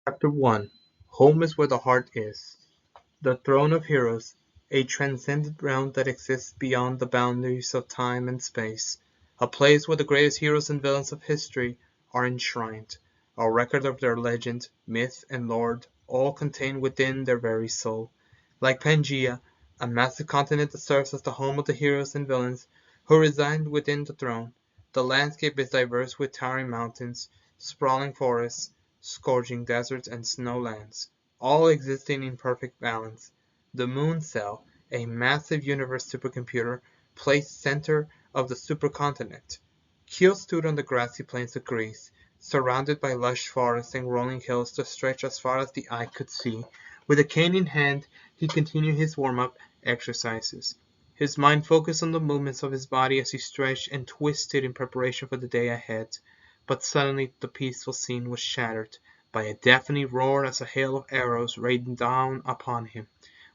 Chapter 1. Home is where the heart is. The Throne of Heroes, a transcendent realm that exists beyond the boundaries of time and space, a place where the greatest heroes and villains of history are enshrined, a record of their legend, myth, and lore, all contained within their very soul. Like Pangaea, a massive continent that serves as the home of the heroes and villains who reside within the throne, the landscape is diverse with towering mountains, sprawling forests, scorching deserts, and snowlands, all existing in perfect balance. The Moon Cell, a massive universe supercomputer, placed center of the supercontinent. Kyo stood on the grassy plains of Greece, surrounded by lush forests and rolling hills that stretched as far as the eye could see. With a cane in hand, he continued his warm-up exercises. His mind focused on the movements of his body as he stretched and twisted in preparation for the day ahead. But suddenly the peaceful scene was shattered by a deafening roar as a hail of arrows rained down upon him.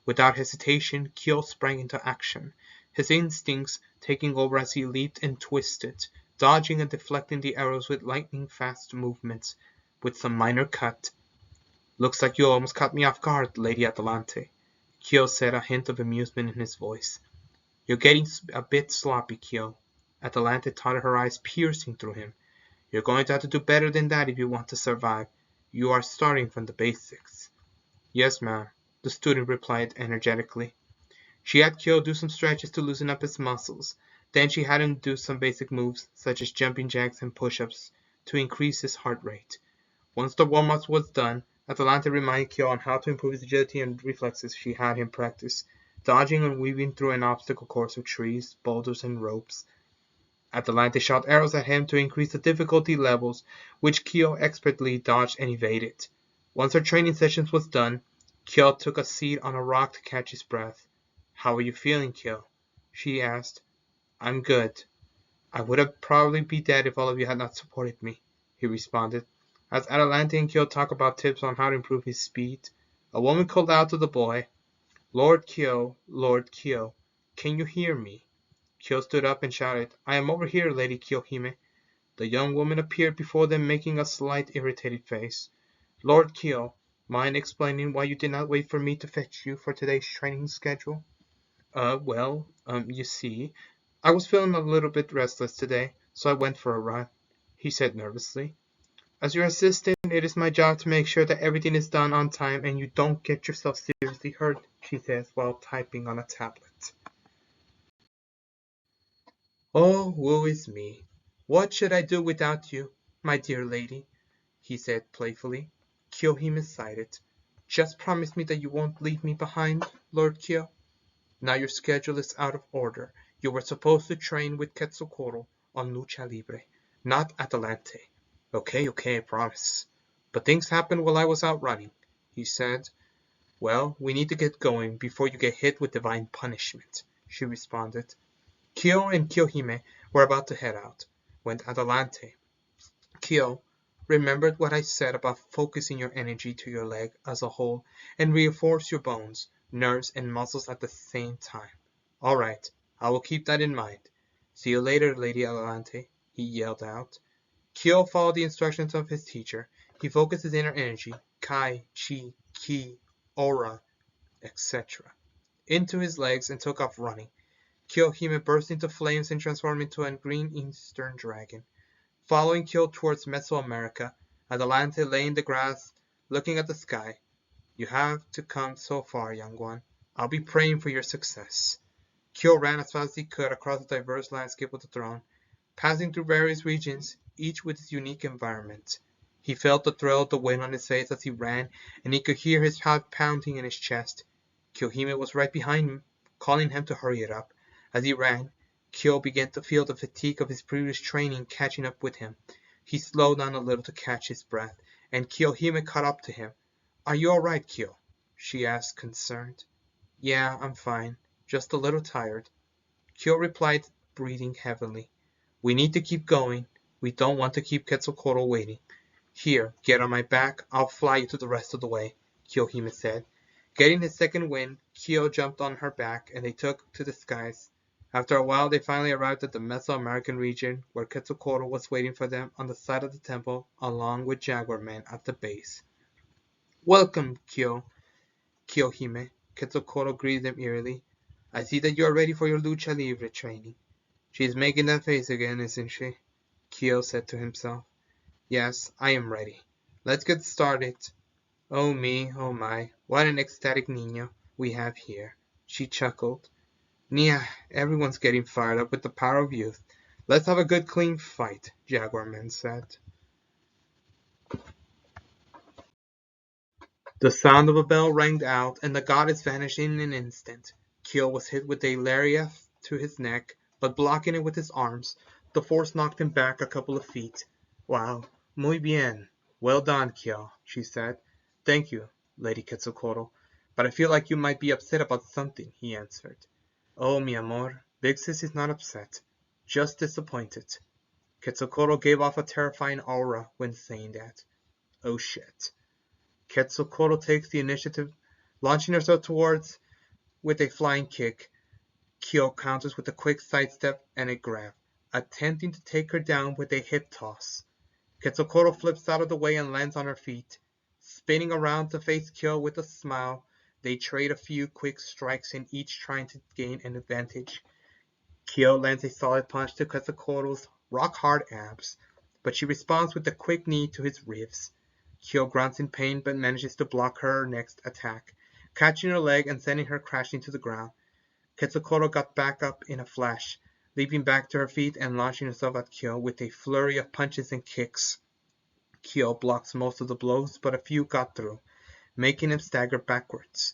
Without hesitation, Kyo sprang into action, his instincts taking over as he leaped and twisted, dodging and deflecting the arrows with lightning-fast movements. With some minor cut. "Looks like you almost caught me off guard, Lady Atalante," Kyo said, a hint of amusement in his voice. "You're getting a bit sloppy, Kyo." Atalante thought her eyes piercing through him. "You're going to have to do better than that if you want to survive. You are starting from the basics." "Yes, ma'am," the student replied energetically. She had Kyo do some stretches to loosen up his muscles. Then she had him do some basic moves, such as jumping jacks and push-ups, to increase his heart rate. Once the warm-up was done, Atalante reminded Kyo on how to improve his agility and reflexes. She had him practice dodging and weaving through an obstacle course of trees, boulders, and ropes. Atalante shot arrows at him to increase the difficulty levels, which Kyo expertly dodged and evaded. Once her training session was done, Kyo took a seat on a rock to catch his breath. "How are you feeling, Kyo?" she asked. "I'm good. I would have probably be dead if all of you had not supported me," he responded. As Atalante and Kyo talked about tips on how to improve his speed, a woman called out to the boy, Lord Kyo, can you hear me?" Kyo stood up and shouted, "I am over here, Lady Kyohime." The young woman appeared before them making a slight irritated face. "Lord Kyo, mind explaining why you did not wait for me to fetch you for today's training schedule?" You see, I was feeling a little bit restless today, so I went for a run," he said nervously. "As your assistant, it is my job to make sure that everything is done on time and you don't get yourself seriously hurt," she says while typing on a tablet. "Oh, woe is me! What should I do without you, my dear lady?" he said playfully. Kyohime sighed. "Just promise me that you won't leave me behind, Lord Kyo. Now your schedule is out of order. You were supposed to train with Quetzalcoatl on Lucha Libre, not Atalante." Okay, I promise. "But things happened while I was out running," he said. "Well, we need to get going before you get hit with divine punishment," she responded. Kyo and Kyohime were about to head out, when Atalante, Kyo, remembered what I said about focusing your energy to your leg as a whole and reinforce your bones, nerves, and muscles at the same time. "All right, I will keep that in mind. See you later, Lady Atalante," he yelled out. Kyo followed the instructions of his teacher. He focused his inner energy, Kai, Chi, Ki, Aura, etc., into his legs and took off running. Kyohime burst into flames and transformed into a green eastern dragon. Following Kyo towards Mesoamerica, Atalante lay in the grass, looking at the sky. "You have to come so far, young one. I'll be praying for your success." Kyo ran as fast as he could across the diverse landscape of the throne, passing through various regions, each with its unique environment. He felt the thrill of the wind on his face as he ran, and he could hear his heart pounding in his chest. Kyohime was right behind him, calling him to hurry it up. As he ran, Kyo began to feel the fatigue of his previous training catching up with him. He slowed down a little to catch his breath, and Kyohime caught up to him. "Are you all right, Kyo?" she asked, concerned. "Yeah, I'm fine. Just a little tired," Kyo replied, breathing heavily. "We need to keep going. We don't want to keep Quetzalcoatl waiting." "Here, get on my back. I'll fly you to the rest of the way," Kyohime said. Getting his second wind, Kyo jumped on her back, and they took to the skies. After a while they finally arrived at the Mesoamerican region, where Quetzalcoatl was waiting for them on the side of the temple, along with Jaguar Man at the base. Welcome, Kyohime. Quetzalcoatl greeted them eagerly. I see that you are ready for your lucha libre training. She is making that face again, isn't she? Kyo said to himself. Yes, I am ready. Let's get started. Oh me, oh my, what an ecstatic niño we have here. She chuckled. Nia, everyone's getting fired up with the power of youth. Let's have a good clean fight, Jaguar Man said. The sound of a bell rang out, and the goddess vanished in an instant. Kyo was hit with a lariat to his neck, but blocking it with his arms, the force knocked him back a couple of feet. Wow, muy bien. Well done, Kyo, she said. Thank you, Lady Quetzalcoatl. But I feel like you might be upset about something, he answered. Oh, mi amor, Big Sis is not upset. Just disappointed. Quetzalcoatl gave off a terrifying aura when saying that. Oh shit. Quetzalcoatl takes the initiative, launching herself towards with a flying kick. Kyo counters with a quick sidestep and a grab, attempting to take her down with a hip toss. Quetzalcoatl flips out of the way and lands on her feet. Spinning around to face Kyo with a smile, they trade a few quick strikes in each trying to gain an advantage. Kyo lands a solid punch to Quetzalcoatl's rock-hard abs, but she responds with a quick knee to his ribs. Kyo grunts in pain but manages to block her next attack, catching her leg and sending her crashing to the ground. Quetzalcoatl got back up in a flash, leaping back to her feet and launching herself at Kyo with a flurry of punches and kicks. Kyo blocks most of the blows, but a few got through, making him stagger backwards.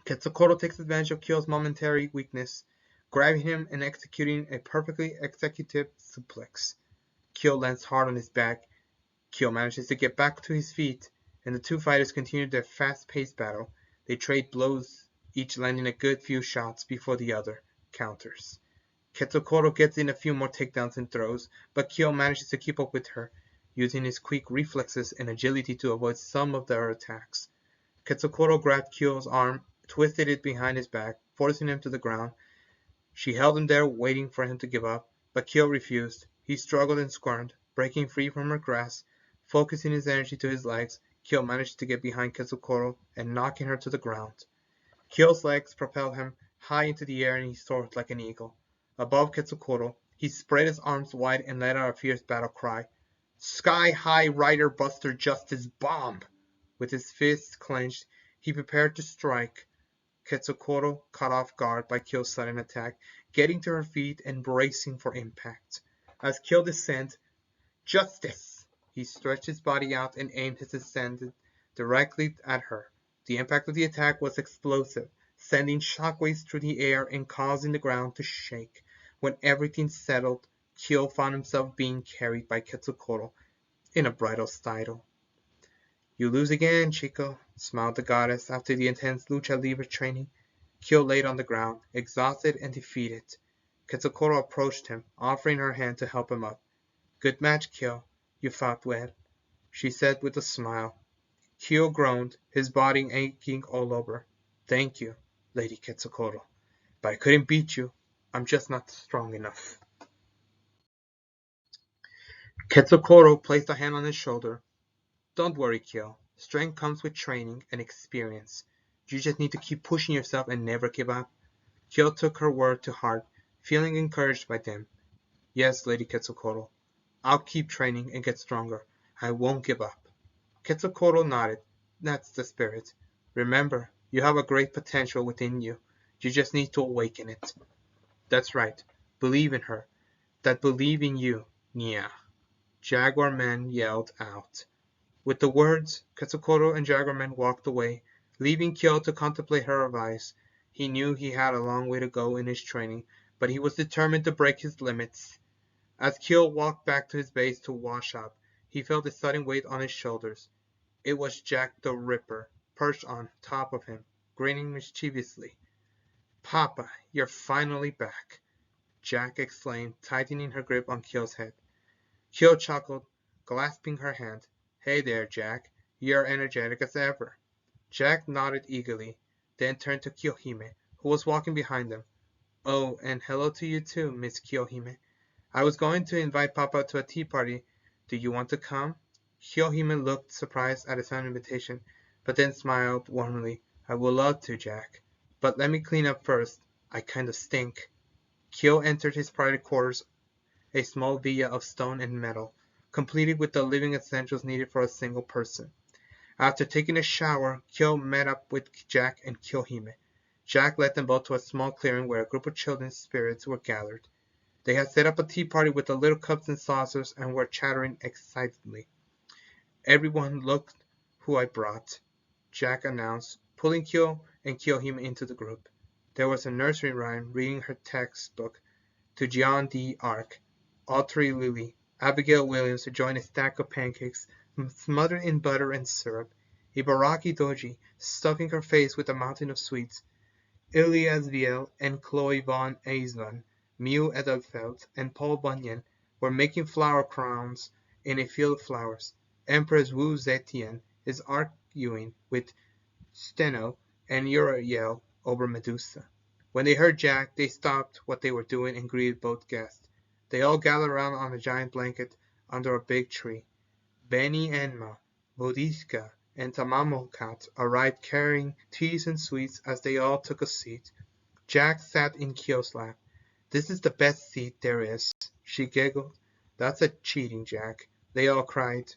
Quetzalcoatl takes advantage of Kyo's momentary weakness, grabbing him and executing a perfectly executive suplex. Kyo lands hard on his back. Kyo manages to get back to his feet, and the two fighters continue their fast-paced battle. They trade blows, each landing a good few shots before the other counters. Quetzalcoatl gets in a few more takedowns and throws, but Kyo manages to keep up with her, using his quick reflexes and agility to avoid some of their attacks. Quetzalcoatl grabbed Kyo's arm, twisted it behind his back, forcing him to the ground. She held him there, waiting for him to give up, but Kyo refused. He struggled and squirmed, breaking free from her grasp. Focusing his energy to his legs, Kyo managed to get behind Quetzalcoatl and knocking her to the ground. Kyo's legs propelled him high into the air and he soared like an eagle. Above Quetzalcoatl, he spread his arms wide and let out a fierce battle cry. Sky High Rider Buster Justice Bomb! With his fists clenched, he prepared to strike. Quetzalcoatl caught off guard by Kyo's sudden attack, getting to her feet and bracing for impact. As Kyo descended, Justice! He stretched his body out and aimed his ascendant directly at her. The impact of the attack was explosive, sending shockwaves through the air and causing the ground to shake. When everything settled, Kyo found himself being carried by Quetzalcoatl in a bridal style. You lose again, Chico, smiled the goddess after the intense lucha libre training. Kyo laid on the ground, exhausted and defeated. Quetzalcoatl approached him, offering her hand to help him up. Good match, Kyo. You fought well, she said with a smile. Kyo groaned, his body aching all over. Thank you, Lady Quetzalcoatl. But I couldn't beat you. I'm just not strong enough. Quetzalcoatl placed a hand on his shoulder. Don't worry, Kyo. Strength comes with training and experience. You just need to keep pushing yourself and never give up. Kyo took her word to heart, feeling encouraged by them. Yes, Lady Quetzalcoatl. I'll keep training and get stronger. I won't give up. Quetzalcoatl nodded. That's the spirit. Remember, you have a great potential within you. You just need to awaken it. That's right. Believe in her. That believe in you, Nia. Jaguar Man yelled out. With the words, Quetzalcoatl and Jaguar Man walked away, leaving Kyo to contemplate her advice. He knew he had a long way to go in his training, but he was determined to break his limits. As Kyo walked back to his base to wash up, he felt a sudden weight on his shoulders. It was Jack the Ripper, perched on top of him, grinning mischievously. Papa, you're finally back, Jack exclaimed, tightening her grip on Kyo's head. Kyo chuckled, clasping her hand. Hey there, Jack. You're energetic as ever. Jack nodded eagerly, then turned to Kyohime, who was walking behind them. Oh, and hello to you too, Miss Kyohime. I was going to invite Papa to a tea party. Do you want to come? Kyohime looked surprised at his own invitation. but then smiled warmly. I would love to, Jack. But let me clean up first. I kind of stink. Kyo entered his private quarters, a small villa of stone and metal, completed with the living essentials needed for a single person. After taking a shower, Kyo met up with Jack and Kyohime. Jack led them both to a small clearing where a group of children's spirits were gathered. They had set up a tea party with the little cups and saucers and were chattering excitedly. Everyone look who I brought, Jack announced, pulling Kyo and Kyohime into the group. There was a nursery rhyme reading her textbook to John D. Ark, Audrey Lilly, Abigail Williams to join a stack of pancakes smothered in butter and syrup, Ibaraki Doji stuffing her face with a mountain of sweets, Ilias Viel and Chloe von Eisland, Mew Edelfelt, and Paul Bunyan were making flower crowns in a field of flowers. Empress Wu Zetian is arguing with Steno and Uriel over Medusa. When they heard Jack, they stopped what they were doing and greeted both guests. They all gathered around on a giant blanket under a big tree. Benny Enma, Bodichka, and Tamamo Cat arrived carrying teas and sweets as they all took a seat. Jack sat in Kyo's lap. "This is the best seat there is," she giggled. "That's a cheating, Jack," they all cried.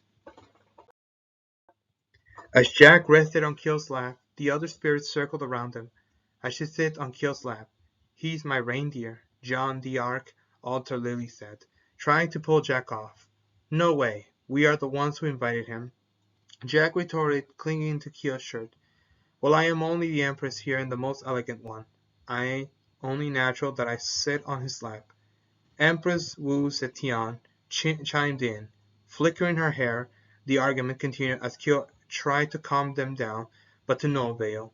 As Jack rested on Kyo's lap, the other spirits circled around him. "I should sit on Kyo's lap. He's my reindeer," John the Ark, Altar Lily said, trying to pull Jack off. "No way. We are the ones who invited him," Jack retorted, clinging to Kyo's shirt. "Well, I am only the Empress here and the most elegant one. I only natural that I sit on his lap." Empress Wu Zetian chimed in. Flickering her hair, the argument continued as Kyo tried to calm them down, but to no avail.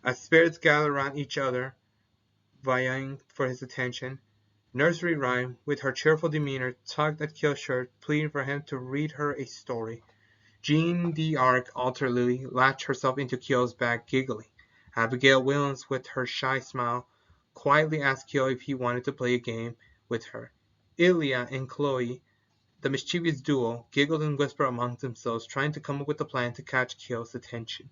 As spirits gathered around each other, vying for his attention, Nursery Rhyme, with her cheerful demeanor, tugged at Kyo's shirt, pleading for him to read her a story. Jean the Ark Altar Lily latched herself into Kyo's back, giggling. Abigail Williams, with her shy smile, quietly asked Kyo if he wanted to play a game with her. Ilya and Chloe, the mischievous duo, giggled and whispered among themselves, trying to come up with a plan to catch Kyo's attention.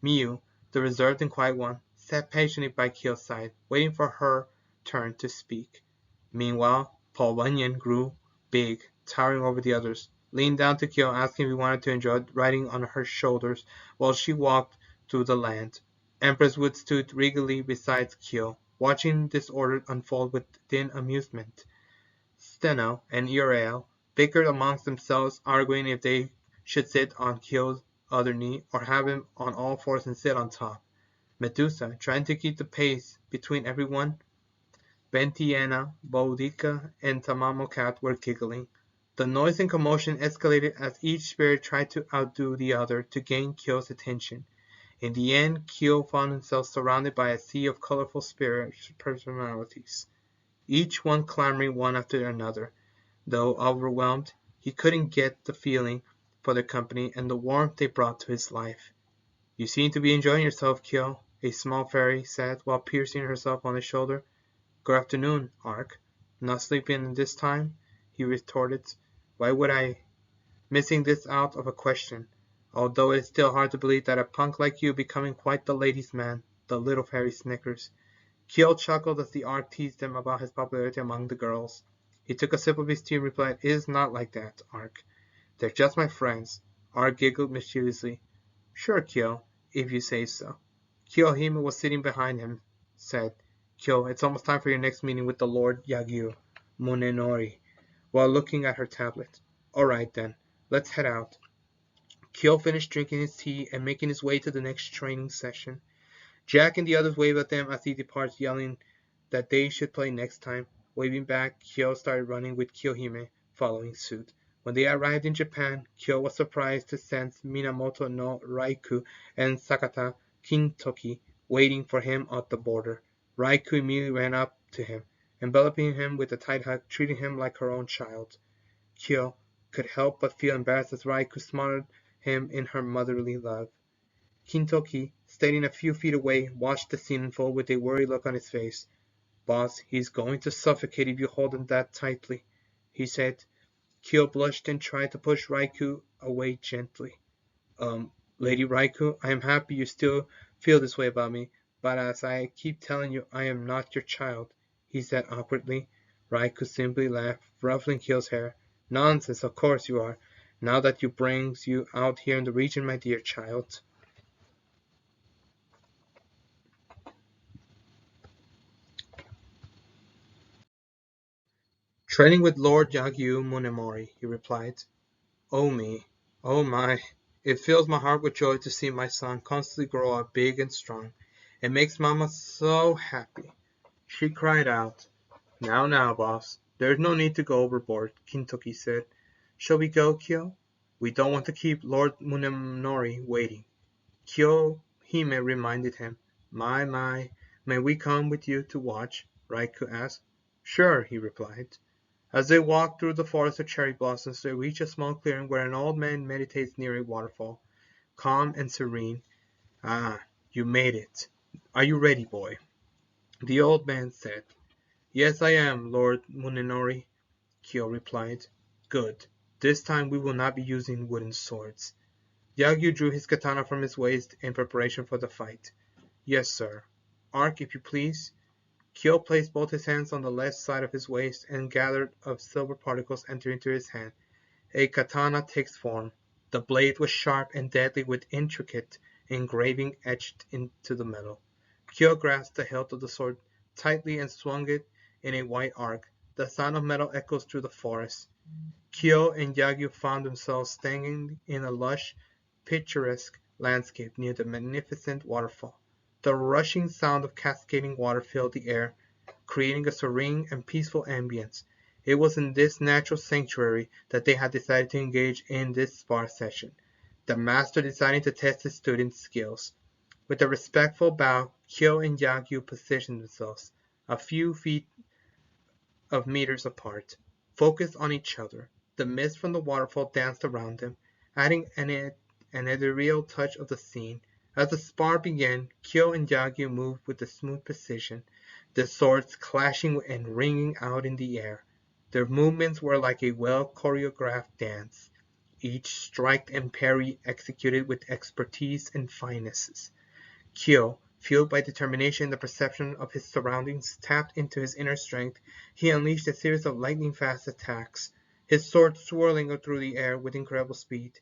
Miu, the reserved and quiet one, sat patiently by Kyo's side, waiting for her turn to speak. Meanwhile, Paul Bunyan grew big, towering over the others, leaned down to Kyo, asking if he wanted to enjoy riding on her shoulders while she walked through the land. Empress Wood stood regally beside Kyo, watching this order unfold with thin amusement. Steno and Uriel bickered amongst themselves, arguing if they should sit on Kyo's other knee or have him on all fours and sit on top. Medusa, trying to keep the pace between everyone, Bentiana, Boudica, and Tamamo Cat were giggling. The noise and commotion escalated as each spirit tried to outdo the other to gain Kyo's attention. In the end, Kyo found himself surrounded by a sea of colorful spirit personalities, each one clamoring one after another. Though overwhelmed, he couldn't get the feeling for their company and the warmth they brought to his life. "You seem to be enjoying yourself, Kyo," a small fairy said while piercing herself on his shoulder. "Good afternoon, Ark. Not sleeping this time?" he retorted. "Why would I? Missing this out of a question, although it is still hard to believe that a punk like you becoming quite the ladies' man," the little fairy snickers. Kyo chuckled as the Ark teased him about his popularity among the girls. He took a sip of his tea and replied, "It is not like that, Ark. They're just my friends." Ark giggled mischievously. "Sure, Kyo, if you say so." Kyohime was sitting behind him, said, "Kyo, it's almost time for your next meeting with the Lord Yagyu Monenori," while looking at her tablet. "All right, then. Let's head out." Kyo finished drinking his tea and making his way to the next training session. Jack and the others waved at them as he departed, yelling that they should play next time. Waving back, Kyo started running with Kyohime following suit. When they arrived in Japan, Kyo was surprised to sense Minamoto no Raiku and Sakata Kintoki waiting for him at the border. Raiku immediately ran up to him, enveloping him with a tight hug, treating him like her own child. Kyo could help but feel embarrassed as Raiku smothered him in her motherly love. Kintoki, standing a few feet away, watched the scene unfold with a worried look on his face. "Boss, he's going to suffocate if you hold him that tightly," he said. Kyo blushed and tried to push Raiku away gently. Lady Raikou, I am happy you still feel this way about me, but as I keep telling you, I am not your child, he said awkwardly. Raikou simply laughed, ruffling Kyo's hair. Nonsense, of course you are. Now that you brings you out here in the region, my dear child. Training with Lord Yagyu Munemori, he replied. Oh me, oh my, it fills my heart with joy to see my son constantly grow up big and strong. It makes Mama so happy. She cried out. Now, now, boss, there's no need to go overboard, Kintoki said. Shall we go, Kyo? We don't want to keep Lord Munemori waiting. Kyo Hime reminded him. My, may we come with you to watch? Raikou asked. Sure, he replied. As they walked through the forest of cherry blossoms, they reached a small clearing where an old man meditates near a waterfall, calm and serene. Ah, you made it. Are you ready, boy? The old man said. Yes, I am, Lord Munenori, Kyo replied. Good. This time we will not be using wooden swords. Yagyu drew his katana from his waist in preparation for the fight. Yes, sir. Arc, if you please. Kyo placed both his hands on the left side of his waist and gathered of silver particles entered into his hand. A katana takes form. The blade was sharp and deadly with intricate engraving etched into the metal. Kyo grasped the hilt of the sword tightly and swung it in a wide arc. The sound of metal echoes through the forest. Kyo and Yagyu found themselves standing in a lush, picturesque landscape near the magnificent waterfall. The rushing sound of cascading water filled the air, creating a serene and peaceful ambience. It was in this natural sanctuary that they had decided to engage in this spar session, the master deciding to test his students' skills. With a respectful bow, Kyo and Yagyu positioned themselves a few feet of meters apart, focused on each other. The mist from the waterfall danced around them, adding an ethereal touch of the scene. As the spar began, Kyo and Yagyu moved with a smooth precision, their swords clashing and ringing out in the air. Their movements were like a well-choreographed dance, each strike and parry executed with expertise and finesse. Kyo, fueled by determination and the perception of his surroundings, tapped into his inner strength. He unleashed a series of lightning-fast attacks, his sword swirling through the air with incredible speed.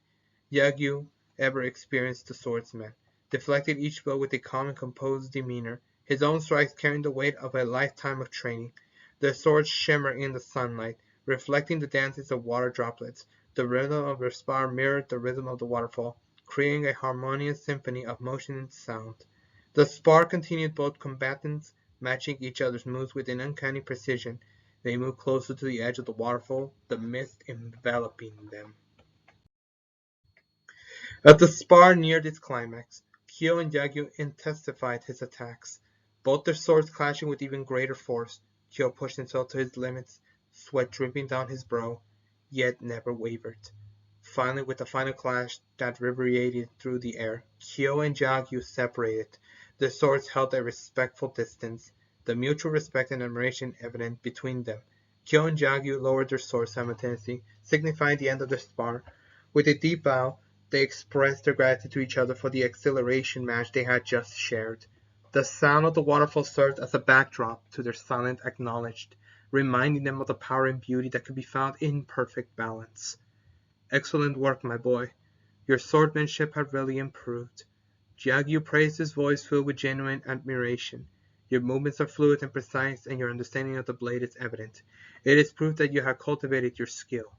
Yagyu, ever experienced swordsman, deflected each blow with a calm and composed demeanor, his own strikes carrying the weight of a lifetime of training. Their swords shimmered in the sunlight, reflecting the dances of water droplets. The rhythm of their spar mirrored the rhythm of the waterfall, creating a harmonious symphony of motion and sound. The spar continued, both combatants matching each other's moves with an uncanny precision. They moved closer to the edge of the waterfall, the mist enveloping them. As the spar neared its climax, Kyo and Yagyu intensified his attacks, both their swords clashing with even greater force. Kyo pushed himself to his limits, sweat dripping down his brow, yet never wavered. Finally, with a final clash that reverberated through the air, Kyo and Yagyu separated, their swords held a respectful distance, the mutual respect and admiration evident between them. Kyo and Yagyu lowered their swords simultaneously, signifying the end of their spar. With a deep bow, they expressed their gratitude to each other for the exhilaration match they had just shared. The sound of the waterfall served as a backdrop to their silent acknowledgement, reminding them of the power and beauty that could be found in perfect balance. Excellent work, my boy. Your swordsmanship had really improved. Yagyu praised, his voice filled with genuine admiration. Your movements are fluid and precise, and your understanding of the blade is evident. It is proof that you have cultivated your skill.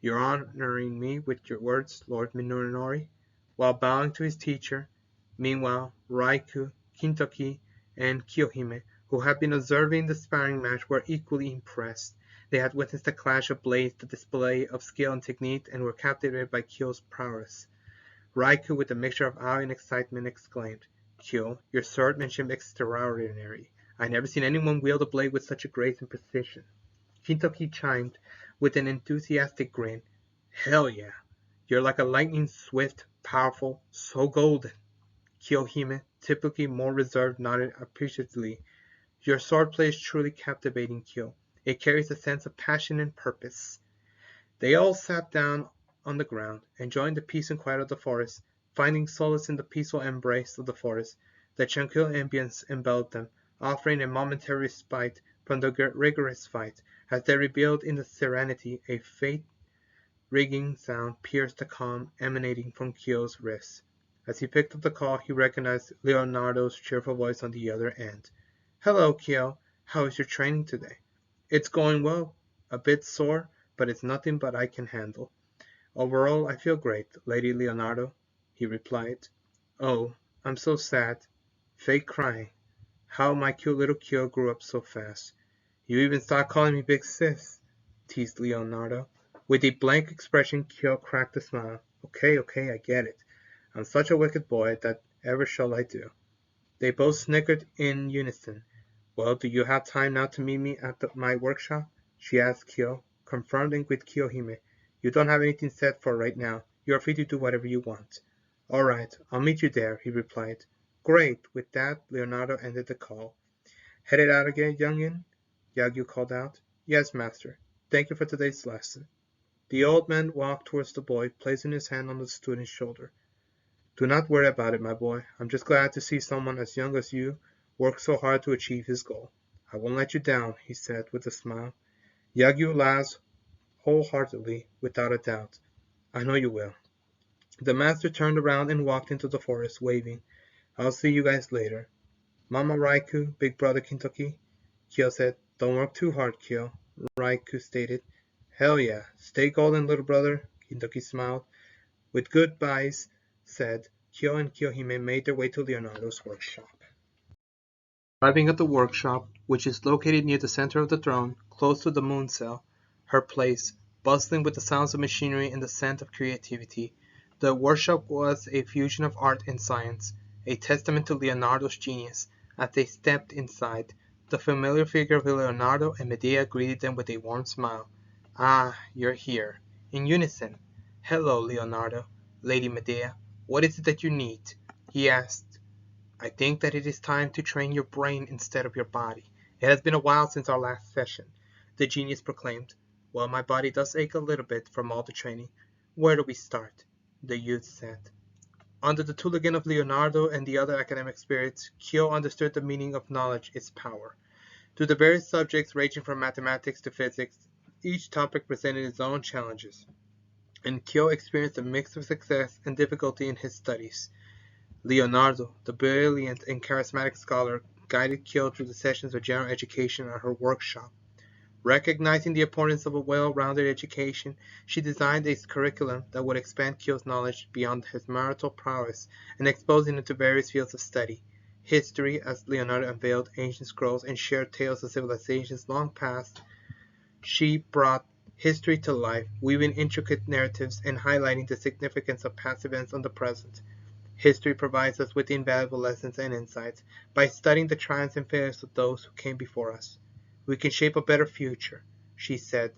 You're honoring me with your words, Lord Minorinori. While bowing to his teacher. Meanwhile, Raikou, Kintoki, and Kiyohime, who had been observing the sparring match, were equally impressed. They had witnessed the clash of blades, the display of skill and technique, and were captivated by Kyo's prowess. Raikou, with a mixture of awe and excitement, exclaimed, Kyo, your swordmanship is extraordinary. I never seen anyone wield a blade with such a grace and precision. Kintoki chimed with an enthusiastic grin. Hell yeah. You're like a lightning swift, powerful, so golden. Kiyohime, typically more reserved, nodded appreciatively. Your swordplay is truly captivating, Kyo. It carries a sense of passion and purpose. They all sat down on the ground, enjoying the peace and quiet of the forest. finding solace in the peaceful embrace of the forest. The tranquil ambience enveloped them, offering a momentary respite from the rigorous fight. As they revealed in the serenity, a faint ringing sound pierced the calm emanating from Kyo's wrist. As he picked up the call, he recognized Leonardo's cheerful voice on the other end. "Hello, Kyo. How is your training today?" "It's going well. A bit sore, but it's nothing but I can handle. Overall, I feel great, Lady Leonardo," he replied. "Oh, I'm so sad. Fake crying. How my cute little Kyo grew up so fast. You even stopped calling me Big Sis," teased Leonardo. With a blank expression, Kyo cracked a smile. Okay, I get it. I'm such a wicked boy that ever shall I do." They both snickered in unison. "Well, do you have time now to meet me at my workshop?" she asked Kyo, confronting with Kiyohime. "You don't have anything set for right now. You are free to do whatever you want." "All right, I'll meet you there," he replied. "Great." With that, Leonardo ended the call. "Headed out again, youngin?" Yagyu called out. "Yes, master. Thank you for today's lesson." The old man walked towards the boy, placing his hand on the student's shoulder. "Do not worry about it, my boy. I'm just glad to see someone as young as you work so hard to achieve his goal. I won't let you down," he said with a smile. Yagyu laughed wholeheartedly, without a doubt. "I know you will." The master turned around and walked into the forest, waving. "I'll see you guys later." "Mama Raikou, big brother Kintoki," Kyo said. "Don't work too hard, Kyo," Raikou stated. "Hell yeah. Stay golden, little brother," Kintoki smiled. With goodbyes said, Kyo and Kiyohime made their way to Leonardo's workshop. Arriving at the workshop, which is located near the center of the throne, close to the moon cell, her place, bustling with the sounds of machinery and the scent of creativity, the workshop was a fusion of art and science, a testament to Leonardo's genius. As they stepped inside, the familiar figure of Leonardo and Medea greeted them with a warm smile. "Ah, you're here." In unison. "Hello, Leonardo. Lady Medea, what is it that you need?" he asked. "I think that it is time to train your brain instead of your body. It has been a while since our last session," the genius proclaimed. "Well, my body does ache a little bit from all the training. Where do we start?" the youth said. Under the tutelage of Leonardo and the other academic spirits, Kyo understood the meaning of knowledge is power. To the various subjects ranging from mathematics to physics, each topic presented its own challenges, and Kyo experienced a mix of success and difficulty in his studies. Leonardo, the brilliant and charismatic scholar, guided Kyo through the sessions of general education at her workshop. Recognizing the importance of a well-rounded education, she designed a curriculum that would expand Kyo's knowledge beyond his marital prowess and expose him to various fields of study. History, as Leonardo unveiled ancient scrolls and shared tales of civilizations long past, she brought history to life, weaving intricate narratives and highlighting the significance of past events on the present. History provides us with invaluable lessons and insights. By studying the triumphs and failures of those who came before us, we can shape a better future, she said.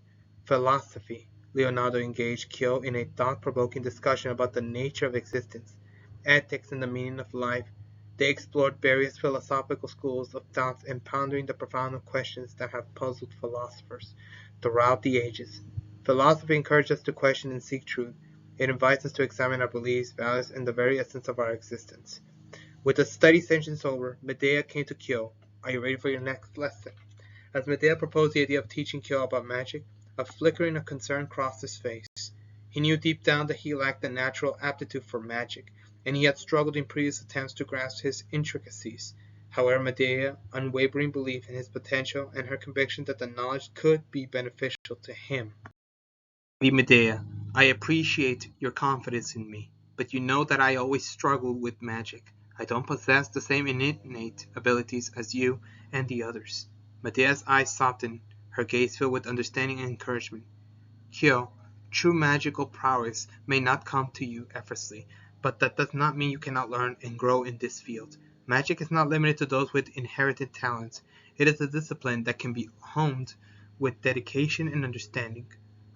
Philosophy. Leonardo engaged Kyo in a thought-provoking discussion about the nature of existence, ethics, and the meaning of life. They explored various philosophical schools of thought and pondering the profound questions that have puzzled philosophers throughout the ages. Philosophy encourages us to question and seek truth. It invites us to examine our beliefs, values, and the very essence of our existence. With the study sessions over, Medea came to Kyo. "Are you ready for your next lesson?" As Medea proposed the idea of teaching Kyo about magic, a flickering of concern crossed his face. He knew deep down that he lacked the natural aptitude for magic, and he had struggled in previous attempts to grasp its intricacies. However, Medea's unwavering belief in his potential and her conviction that the knowledge could be beneficial to him. "Lady Medea, I appreciate your confidence in me, but you know that I always struggle with magic. I don't possess the same innate abilities as you and the others." Medea's eyes softened, her gaze filled with understanding and encouragement. "Kyo, true magical prowess may not come to you effortlessly, but that does not mean you cannot learn and grow in this field. Magic is not limited to those with inherited talents. It is a discipline that can be honed with dedication and understanding.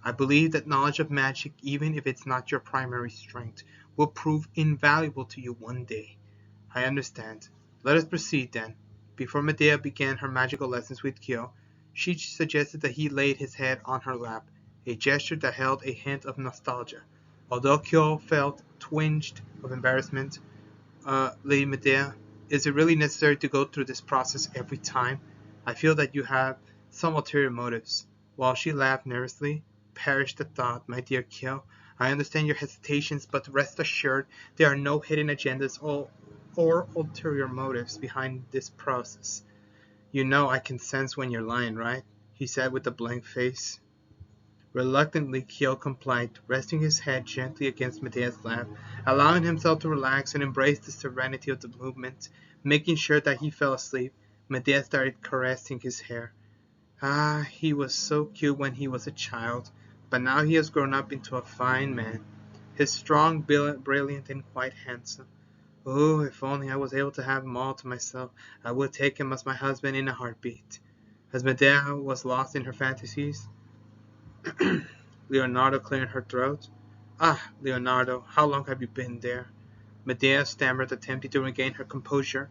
I believe that knowledge of magic, even if it's not your primary strength, will prove invaluable to you one day." "I understand. Let us proceed, then." Before Medea began her magical lessons with Kyo, she suggested that he laid his head on her lap, a gesture that held a hint of nostalgia. Although Kyo felt twinged of embarrassment. Lady Medea, is it really necessary to go through this process every time? I feel that you have some ulterior motives. While she laughed nervously, perish the thought, my dear Kyo. I understand your hesitations, but rest assured there are no hidden agendas or ulterior motives behind this process. You know I can sense when you're lying, right? He said with a blank face. Reluctantly Kyo complied, resting his head gently against Medea's lap, allowing himself to relax and embrace the serenity of the movement. Making sure that he fell asleep, Medea started caressing his hair. Ah, he was so cute when he was a child, but now he has grown up into a fine man. He's strong, brilliant, and quite handsome. Oh, if only I was able to have him all to myself, I would take him as my husband in a heartbeat. As Medea was lost in her fantasies, Leonardo cleared her throat. Ah, Leonardo, how long have you been there? Medea stammered, attempting to regain her composure.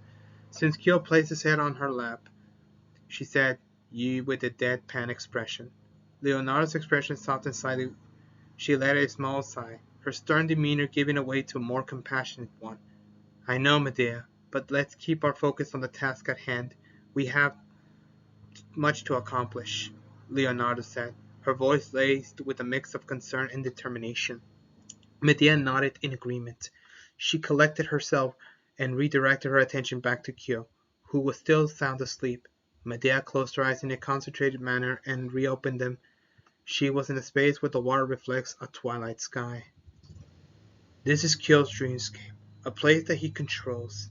Since Kyo placed his head on her lap, she said, "You with a deadpan expression." Leonardo's expression softened slightly. She let out a small sigh, her stern demeanor giving way to a more compassionate one. "I know, Medea, but let's keep our focus on the task at hand. We have much to accomplish," Leonardo said, her voice laced with a mix of concern and determination. Medea nodded in agreement. She collected herself and redirected her attention back to Kyo, who was still sound asleep. Medea closed her eyes in a concentrated manner and reopened them. She was in a space where the water reflects a twilight sky. This is Kyo's dreamscape, a place that he controls.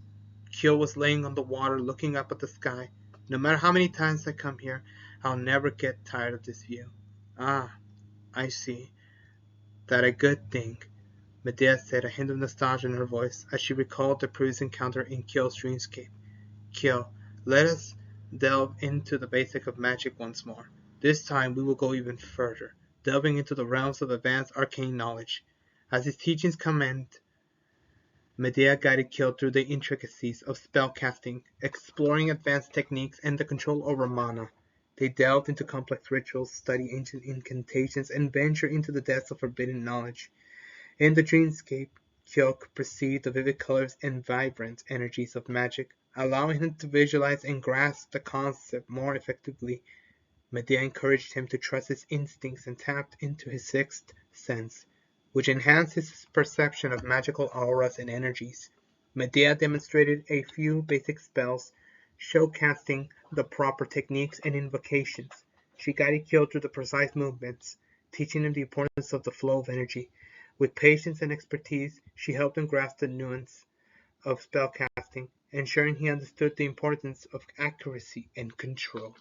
Kyo was laying on the water looking up at the sky. No matter how many times I come here, I'll never get tired of this view. Ah, I see. That a good thing, Medea said, a hint of nostalgia in her voice as she recalled the previous encounter in Kyo's dreamscape. Kyo, let us delve into the basics of magic once more. This time we will go even further, delving into the realms of advanced arcane knowledge. As his teachings command, Medea guided Kyo through the intricacies of spellcasting, exploring advanced techniques and the control over mana. They delved into complex rituals, studied ancient incantations, and ventured into the depths of forbidden knowledge. In the dreamscape, Kyo could perceive the vivid colors and vibrant energies of magic, allowing him to visualize and grasp the concept more effectively. Medea encouraged him to trust his instincts and tapped into his sixth sense, which enhanced his perception of magical auras and energies. Medea demonstrated a few basic spells, showcasing the proper techniques and invocations. She guided Kyo through the precise movements, teaching him the importance of the flow of energy. With patience and expertise, she helped him grasp the nuance of spellcasting, ensuring he understood the importance of accuracy and control.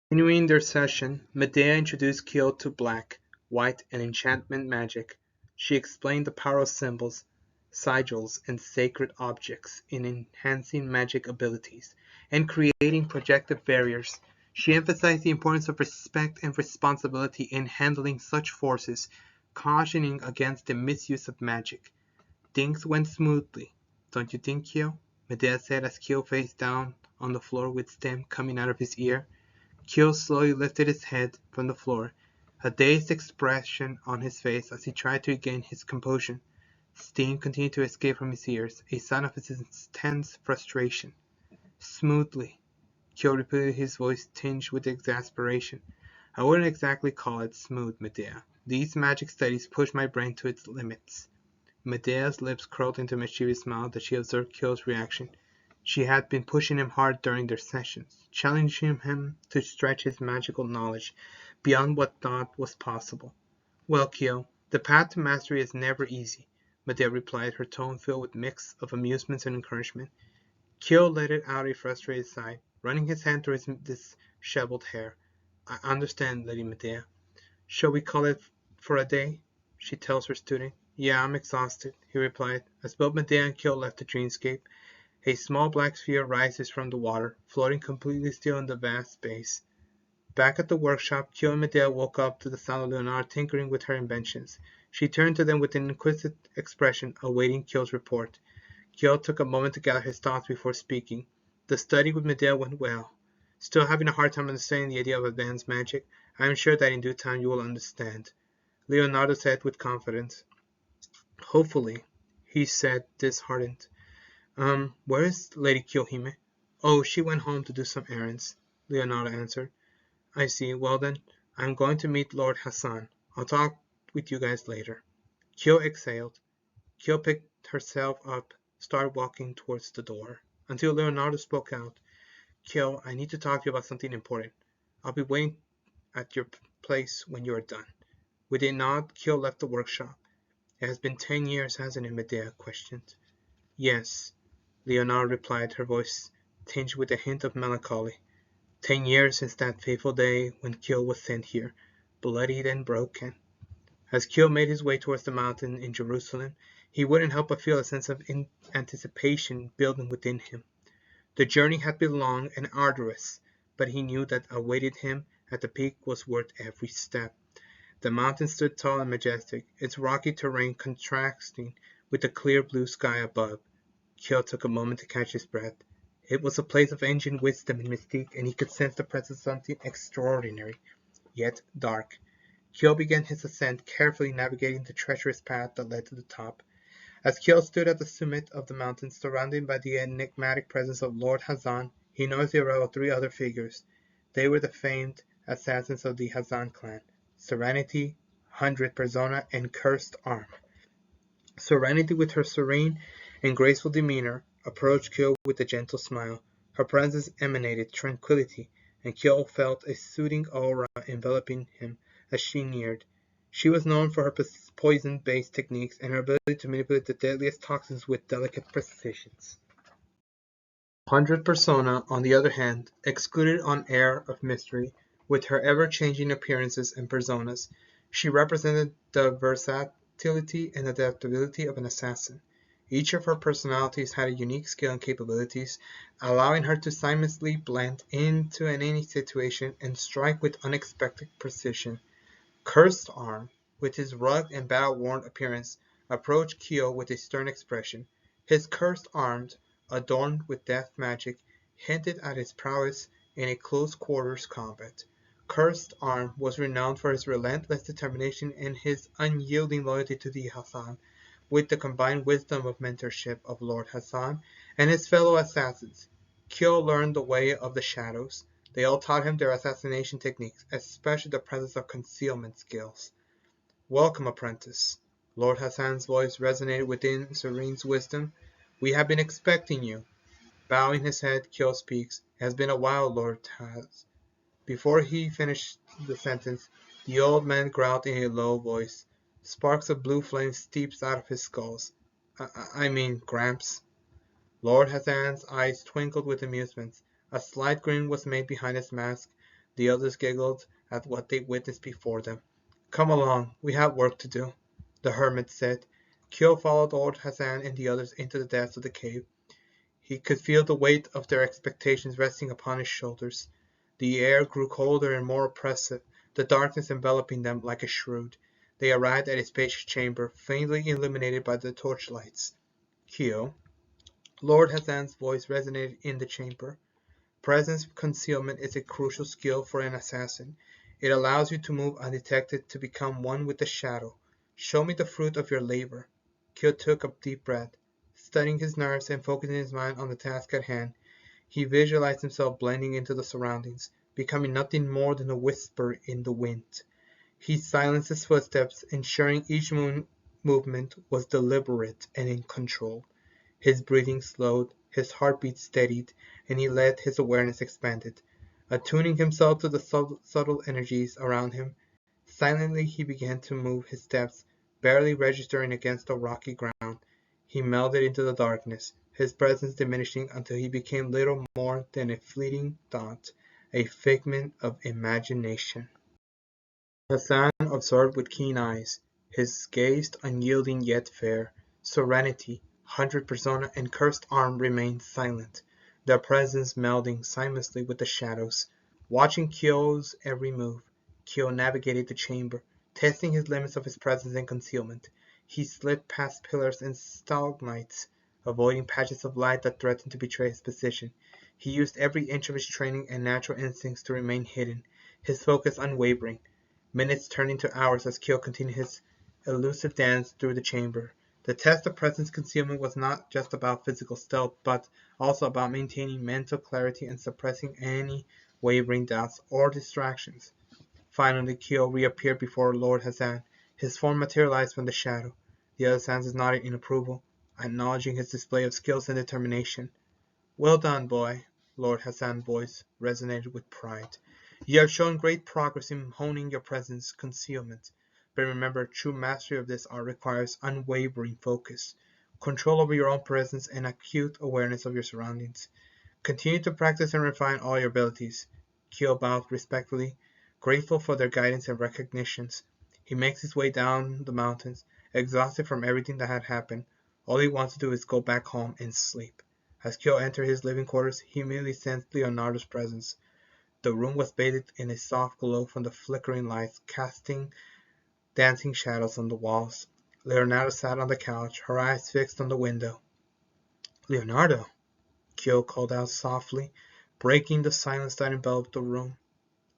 Continuing their session, Medea introduced Kyo to black, white, and enchantment magic. She explained the power of symbols, sigils, and sacred objects in enhancing magic abilities and creating projective barriers. She emphasized the importance of respect and responsibility in handling such forces, cautioning against the misuse of magic. Things went smoothly, don't you think, Kyo? Medea said as Kyo faced down on the floor with steam coming out of his ear. Kyo slowly lifted his head from the floor, a dazed expression on his face as he tried to regain his composure. Steam continued to escape from his ears, a sign of his intense frustration. "Smoothly," Kyo repeated, his voice tinged with exasperation. "I wouldn't exactly call it smooth, Medea. These magic studies push my brain to its limits." Medea's lips curled into a mischievous smile as she observed Kyo's reaction. She had been pushing him hard during their sessions, challenging him to stretch his magical knowledge beyond what thought was possible. "Well, Kyo, the path to mastery is never easy," Medea replied, her tone filled with a mix of amusement and encouragement. Kyo let out a frustrated sigh, running his hand through his disheveled hair. "I understand, Lady Medea. Shall we call it for a day?" she tells her student. "Yeah, I'm exhausted," he replied, as both Medea and Kyo left the dreamscape. A small black sphere rises from the water, floating completely still in the vast space. Back at the workshop, Kyo and Medea woke up to the sound of Leonardo tinkering with her inventions. She turned to them with an inquisitive expression, awaiting Kyo's report. Kyo took a moment to gather his thoughts before speaking. "The study with Medea went well. Still having a hard time understanding the idea of advanced magic. I am sure that in due time you will understand," Leonardo said with confidence. Hopefully, he said, disheartened. Where is Lady Kiyohime? Oh, she went home to do some errands, Leonardo answered. I see. Well then, I'm going to meet Lord Hassan. I'll talk with you guys later. Kyo exhaled. Kyo picked herself up, started walking towards the door, until Leonardo spoke out. Kyo, I need to talk to you about something important. I'll be waiting at your place when you are done. With a nod, Kyo left the workshop. It has been 10 years, hasn't it? Medea questioned. Yes, Leonardo replied, her voice tinged with a hint of melancholy. 10 years since that fateful day when Kyo was sent here, bloodied and broken. As Kyo made his way towards the mountain in Jerusalem, he wouldn't help but feel a sense of anticipation building within him. The journey had been long and arduous, but he knew that awaited him at the peak was worth every step. The mountain stood tall and majestic, its rocky terrain contrasting with the clear blue sky above. Kyo took a moment to catch his breath. It was a place of ancient wisdom and mystique, and he could sense the presence of something extraordinary, yet dark. Kyo began his ascent, carefully navigating the treacherous path that led to the top. As Kyo stood at the summit of the mountain, surrounded by the enigmatic presence of Lord Hassan, he noticed the arrival of 3 other figures. They were the famed assassins of the Hassan clan, Serenity, 100 Persona, and Cursed Arm. Serenity, with her serene and graceful demeanor, approached Kyo with a gentle smile. Her presence emanated tranquillity, and Kyo felt a soothing aura enveloping him as she neared. She was known for her poison-based techniques and her ability to manipulate the deadliest toxins with delicate precision. 100 Persona, on the other hand, exuded an air of mystery. With her ever-changing appearances and personas, she represented the versatility and adaptability of an assassin. Each of her personalities had a unique skill and capabilities, allowing her to seamlessly blend into any situation and strike with unexpected precision. Cursed Arm, with his rugged and battle-worn appearance, approached Kyo with a stern expression. His cursed arms, adorned with death magic, hinted at his prowess in a close-quarters combat. Cursed Arm was renowned for his relentless determination and his unyielding loyalty to the Hassan. With the combined wisdom of mentorship of Lord Hassan and his fellow assassins, Kyo learned the way of the shadows. They all taught him their assassination techniques, especially the presence of concealment skills. Welcome, apprentice. Lord Hassan's voice resonated within Serene's wisdom. We have been expecting you. Bowing his head, Kyo speaks. It has been a while, Lord Has. Before he finished the sentence, the old man growled in a low voice. Sparks of blue flame steeped out of his skulls. I mean, Gramps. Lord Hassan's eyes twinkled with amusement. A slight grin was made behind his mask. The others giggled at what they witnessed before them. Come along, we have work to do, the hermit said. Kyo followed Lord Hassan and the others into the depths of the cave. He could feel the weight of their expectations resting upon his shoulders. The air grew colder and more oppressive, the darkness enveloping them like a shroud. They arrived at a spacious chamber, faintly illuminated by the torchlights. Kyo, Lord Hassan's voice resonated in the chamber. Presence concealment is a crucial skill for an assassin. It allows you to move undetected, to become one with the shadow. Show me the fruit of your labor. Kyo took a deep breath. Studying his nerves and focusing his mind on the task at hand, he visualized himself blending into the surroundings, becoming nothing more than a whisper in the wind. He silenced his footsteps, ensuring each movement was deliberate and in control. His breathing slowed, his heartbeat steadied, and he let his awareness expanded. Attuning himself to the subtle energies around him, silently he began to move his steps, barely registering against the rocky ground. He melded into the darkness, his presence diminishing until he became little more than a fleeting thought, a figment of imagination. Hassan observed with keen eyes, his gaze unyielding yet fair. Serenity, 100 Persona, and Cursed Arm remained silent, their presence melding seamlessly with the shadows. Watching Kyo's every move, Kyo navigated the chamber, testing his limits of his presence and concealment. He slid past pillars and stalagmites, avoiding patches of light that threatened to betray his position. He used every inch of his training and natural instincts to remain hidden, his focus unwavering. Minutes turned into hours as Kyo continued his elusive dance through the chamber. The test of presence concealment was not just about physical stealth, but also about maintaining mental clarity and suppressing any wavering doubts or distractions. Finally, Kyo reappeared before Lord Hassan. His form materialized from the shadow. The other senses nodded in approval, acknowledging his display of skills and determination. "Well done, boy," Lord Hassan's voice resonated with pride. "You have shown great progress in honing your presence concealment. But remember, true mastery of this art requires unwavering focus, control over your own presence, and acute awareness of your surroundings. Continue to practice and refine all your abilities." Kyo bowed respectfully, grateful for their guidance and recognitions. He makes his way down the mountains, exhausted from everything that had happened. All he wants to do is go back home and sleep. As Kyo entered his living quarters, he immediately sensed Leonardo's presence. The room was bathed in a soft glow from the flickering lights, casting dancing shadows on the walls. Leonardo sat on the couch, her eyes fixed on the window. "Leonardo!" Kyo called out softly, breaking the silence that enveloped the room.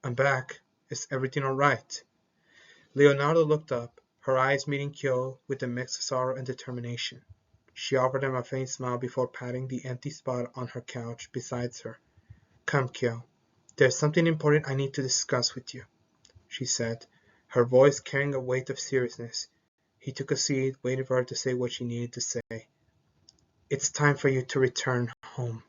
"I'm back. Is everything all right?" Leonardo looked up, her eyes meeting Kyo with a mix of sorrow and determination. She offered him a faint smile before patting the empty spot on her couch beside her. "Come, Kyo. There's something important I need to discuss with you," she said, her voice carrying a weight of seriousness. He took a seat, waiting for her to say what she needed to say. "It's time for you to return home."